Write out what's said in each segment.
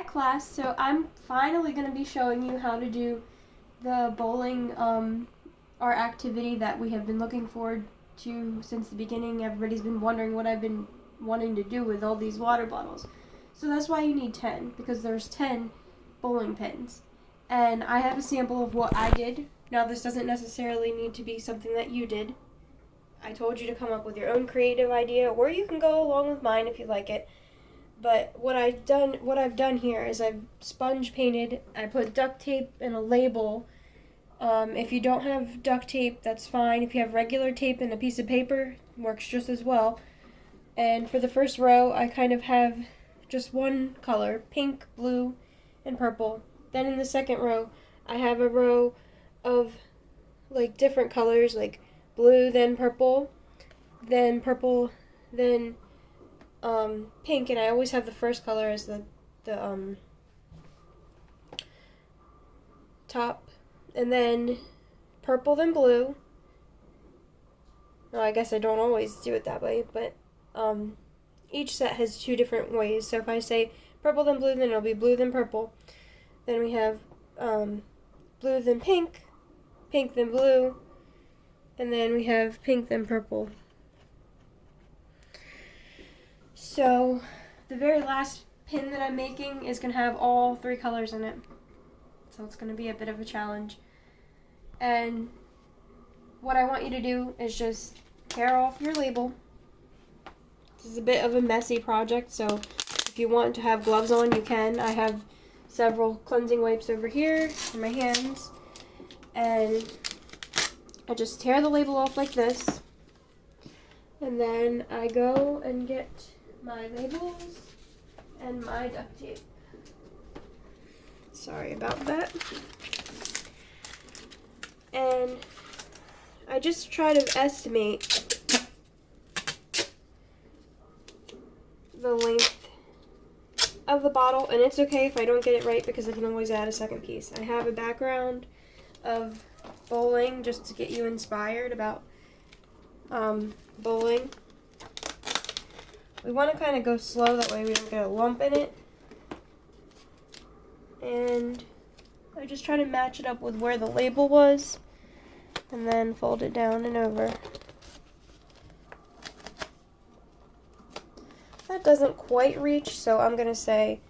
class, so I'm finally going to be showing you how to do the bowling art activity that we have been looking forward to since the beginning. Everybody's been wondering what I've been wanting to do with all these water bottles. So that's why you need 10, because there's 10 bowling pins. And I have a sample of what I did. Now this doesn't necessarily need to be something that you did. I told you to come up with your own creative idea, or you can go along with mine if you like it. But what I've done here is I've sponge painted. I put duct tape and a label. If you don't have duct tape, that's fine. If you have regular tape and a piece of paper, works just as well. And for the first row, I kind of have just one color, pink, blue, and purple. Then in the second row, I have a row of like different colors, like blue, then purple, then pink, and I always have the first color as the top, and then purple, then blue. No, I guess I don't always do it that way, but each set has two different ways. So if I say purple, then blue, then it'll be blue, then purple. Then we have blue, then pink, pink, then blue, and then we have pink, then purple. So the very last pin that I'm making is going to have all three colors in it. So it's going to be a bit of a challenge. And what I want you to do is just tear off your label. This is a bit of a messy project, so if you want to have gloves on, you can. I have several cleansing wipes over here for my hands. And I just tear the label off like this. And then I go and get my labels and my duct tape. Sorry about that. And I just try to estimate the length of the bottle, and it's okay if I don't get it right because I can always add a second piece. I have a background of bowling just to get you inspired about bowling. We want to kind of go slow, that way we don't get a lump in it. And I just try to match it up with where the label was, and then fold it down and over. That doesn't quite reach, so I'm going to say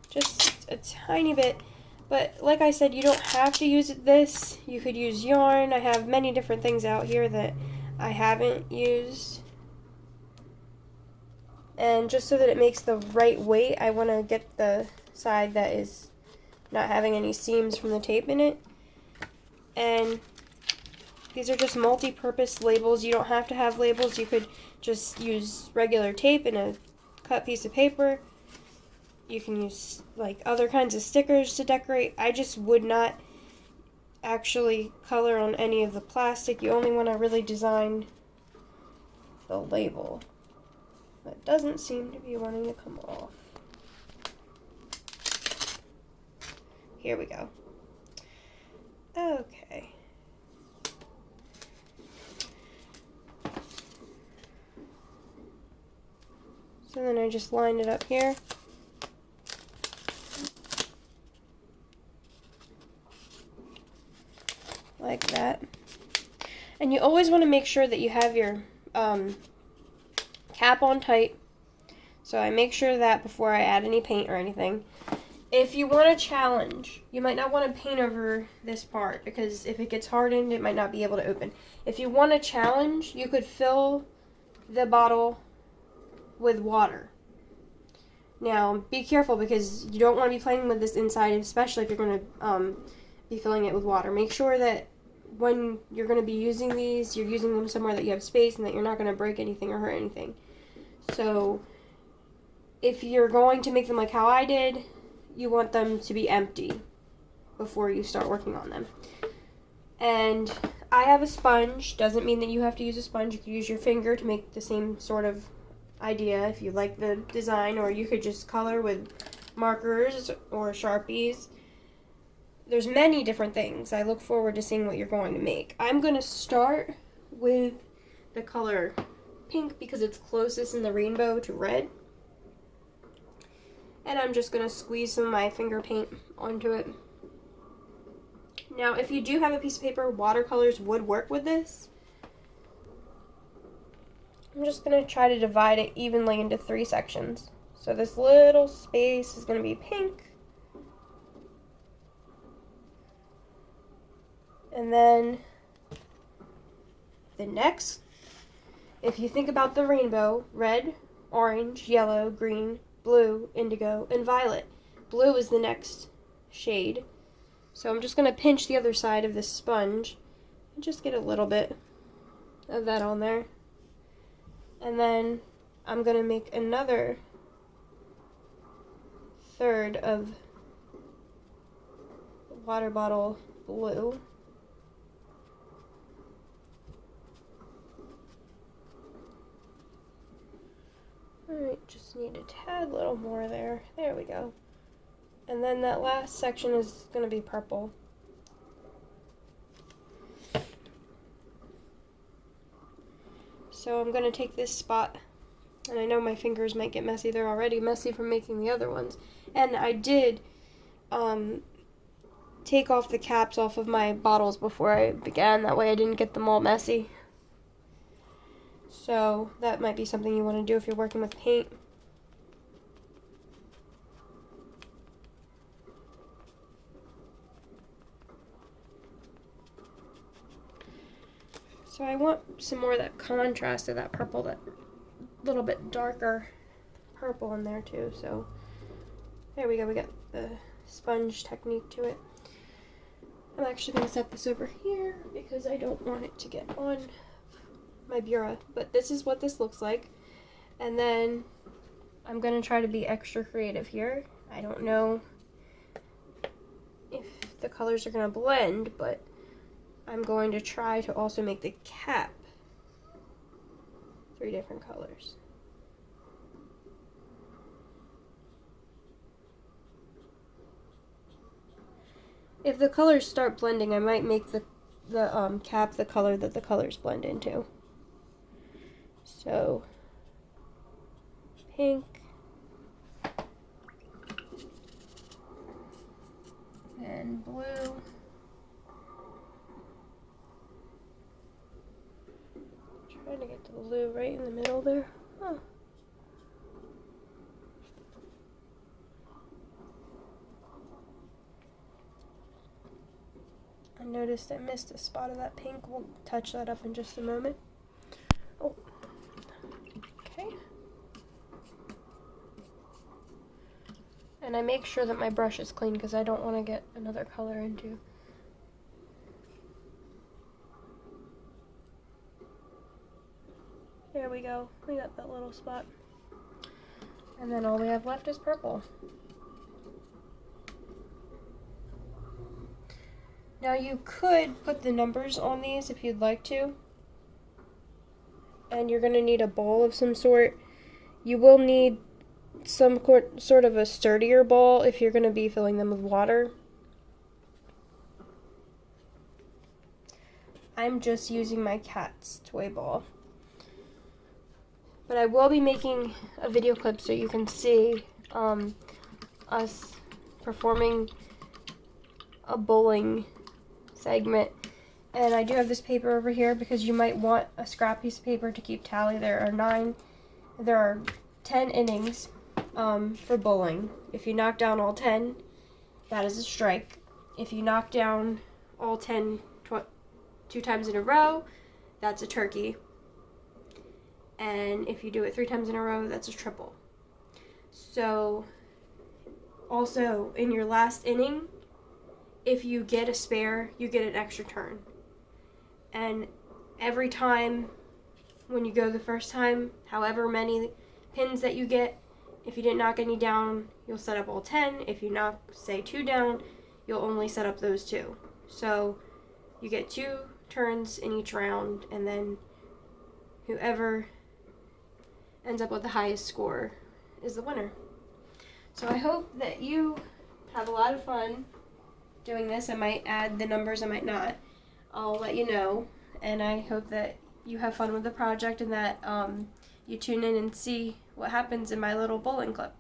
just a tiny bit. But like I said, you don't have to use this. You could use yarn. I have many different things out here that I haven't used. And just so that it makes the right weight, I want to get the side that is not having any seams from the tape in it. And these are just multi-purpose labels. You don't have to have labels. You could just use regular tape and a cut piece of paper. You can use like other kinds of stickers to decorate. I just would not actually color on any of the plastic. You only want to really design the label. That doesn't seem to be wanting to come off. Here we go. Okay. So then I just lined it up here. Like that. And you always want to make sure that you have your cap on tight. So I make sure of that before I add any paint or anything. If you want a challenge, you might not want to paint over this part because if it gets hardened, it might not be able to open. If you want a challenge, you could fill the bottle with water. Now, be careful because you don't want to be playing with this inside, especially if you're going to be filling it with water. Make sure that when you're going to be using these, you're using them somewhere that you have space and that you're not going to break anything or hurt anything. So, if you're going to make them like how I did, you want them to be empty before you start working on them. And I have a sponge. Doesn't mean that you have to use a sponge. You can use your finger to make the same sort of idea if you like the design, or you could just color with markers or Sharpies. There's many different things. I look forward to seeing what you're going to make. I'm going to start with the color pink because it's closest in the rainbow to red. And I'm just going to squeeze some of my finger paint onto it. Now, if you do have a piece of paper, watercolors would work with this. I'm just going to try to divide it evenly into 3 sections. So this little space is going to be pink. And then the next, if you think about the rainbow, red, orange, yellow, green, blue, indigo, and violet. Blue is the next shade. So I'm just going to pinch the other side of this sponge and just get a little bit of that on there. And then I'm going to make another third of water bottle blue. Alright, just need a tad little more there. There we go. And then that last section is going to be purple. So I'm going to take this spot, and I know my fingers might get messy. They're already messy from making the other ones. And I did take off the caps off of my bottles before I began. That way I didn't get them all messy. So that might be something you want to do if you're working with paint. So I want some more of that contrast of that purple, that little bit darker purple in there too. So there we go, we got the sponge technique to it. I'm actually going to set this over here because I don't want it to get on my bureau. But this is what this looks like. And then I'm going to try to be extra creative here. I don't know if the colors are going to blend, but I'm going to try to also make the cap 3 different colors. If the colors start blending, I might make the cap the color that the colors blend into. So, pink, and blue. Trying to get the blue right in the middle there. Oh. I noticed I missed a spot of that pink. We'll touch that up in just a moment. Oh. Okay. And I make sure that my brush is clean because I don't want to get another color into. There we go. We got that little spot. And then all we have left is purple. Now you could put the numbers on these if you'd like to. And you're going to need a ball of some sort. You will need some sort of a sturdier ball if you're going to be filling them with water. I'm just using my cat's toy ball. But I will be making a video clip so you can see us performing a bowling segment. And I do have this paper over here because you might want a scrap piece of paper to keep tally. There are 10 innings for bowling. If you knock down all 10, that is a strike. If you knock down all 10 2 times in a row, that's a turkey. And if you do it 3 times in a row, that's a triple. So, also, in your last inning, if you get a spare, you get an extra turn. And every time, when you go the first time, however many pins that you get, if you didn't knock any down, you'll set up all 10. If you knock, say, 2 down, you'll only set up those 2. So, you get 2 turns in each round, and then whoever ends up with the highest score is the winner. So I hope that you have a lot of fun doing this. I might add the numbers, I might not. I'll let you know. And I hope that you have fun with the project and that you tune in and see what happens in my little bowling clip.